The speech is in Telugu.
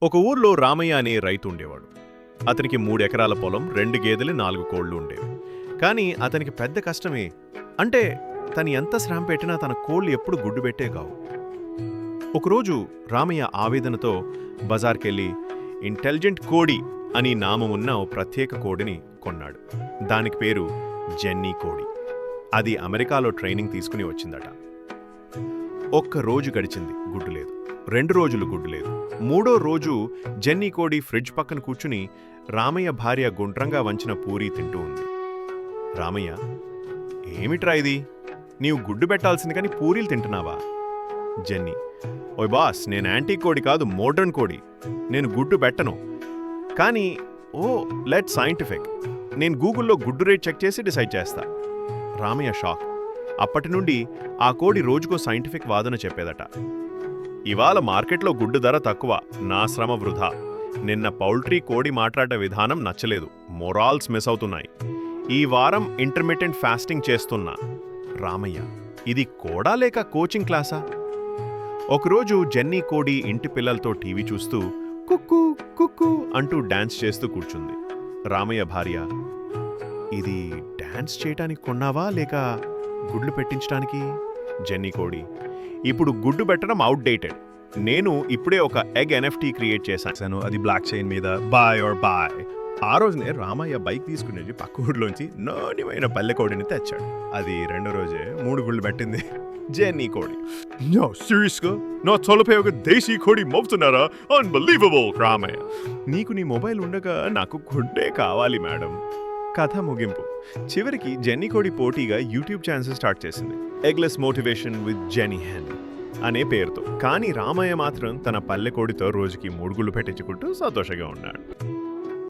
ఒక ఊర్లో రామయ్య అనే రైతు ఉండేవాడు. అతనికి 3 ఎకరాల పొలం, 2 గేదెలు, 4 కోళ్లు ఉండేవి. కానీ అతనికి పెద్ద కష్టమే. అంటే తను ఎంత శ్రమ పెట్టినా తన కోళ్లు ఎప్పుడు గుడ్డు పెట్టే కావు. ఒకరోజు రామయ్య ఆవేదనతో బజార్కెళ్ళి ఇంటెలిజెంట్ కోడి అని నామమున్న ఓ ప్రత్యేక కోడిని కొన్నాడు. దానికి పేరు జెన్నీ కోడి. అది అమెరికాలో ట్రైనింగ్ తీసుకుని వచ్చిందట. ఒక్క రోజు గడిచింది, గుడ్డు లేదు. 2 రోజులు గుడ్డు లేదు. 3వ రోజు జెన్నీ కోడి ఫ్రిడ్జ్ పక్కన కూర్చుని రామయ్య భార్య గుండ్రంగా వంచిన పూరీ తింటూ ఉంది. రామయ్య, ఏమిట్రా ఇది? నీవు గుడ్డు పెట్టాల్సింది కానీ పూరీలు తింటున్నావా? జెన్నీ, ఓయ్ బాస్, నేను యాంటీ కోడి కాదు, మోడ్రన్ కోడి. నేను గుడ్డు పెట్టను. కానీ లెట్ సైంటిఫిక్. నేను గూగుల్లో గుడ్డు రేట్ చెక్ చేసి డిసైడ్ చేస్తా. రామయ్య షాక్. అప్పటి నుండి ఆ కోడి రోజుకో సైంటిఫిక్ వాదన చెప్పేదట. ఇవాళ మార్కెట్లో గుడ్డు ధర తక్కువ, నా శ్రమ వృధా. నిన్న పౌల్ట్రీ కోడి మాట్లాడే విధానం నచ్చలేదు, మొరాల్స్ మిస్ అవుతున్నాయి. ఈ వారం ఇంటర్మిటెంట్ ఫాస్టింగ్ చేస్తున్నా. రామయ్య, ఇది కోడా లేక కోచింగ్ క్లాసా? ఒకరోజు జెన్నీ కోడి ఇంటి పిల్లలతో టీవీ చూస్తూ కుక్కు కుక్కు అంటూ డాన్స్ చేస్తూ కూర్చుంది. రామయ్య భార్య, ఇది డాన్స్ చేయటానికి కొన్నావా లేక గుడ్లు పెట్టించడానికి? జెన్నీ కోడి, ఇప్పుడు గుడ్డు పెట్టడం అవుట్డేటెడ్. నేను ఇప్పుడే ఒక ఎగ్ ఎన్ఎఫ్టీ క్రియేట్ చేశాను, అది బ్లాక్ చైన్ మీద బాయ్ ఆర్ బాయ్. ఆ రోజునే రామయ్య బైక్ తీసుకుని పక్క ఊర్లోంచి నాణ్యమైన పల్లె కోడిని తెచ్చాడు. అది 2వ రోజే 3 గుళ్ళు పెట్టింది. జెన్నీ కోడి, నో సీరియస్గా నా తొలపై ఒక దేశీ కోడి మోపుతున్నారా? అన్బిలీవబుల్. రామయ్య, నీకు నీ మొబైల్ ఉండగా నాకు గుడ్డే కావాలి మేడం. కథ ముగింపు. చివరికి జెన్నీ కోడి పోటీగా యూట్యూబ్ ఛానల్ స్టార్ట్ చేసింది, eggless motivation with Jenny hen అనే పేరుతో. కానీ రామయ్య మాత్రం తన పల్లె కోడితో రోజుకి 3 గుళ్ళు పెట్టించుకుంటూ సంతోషంగా ఉన్నాడు.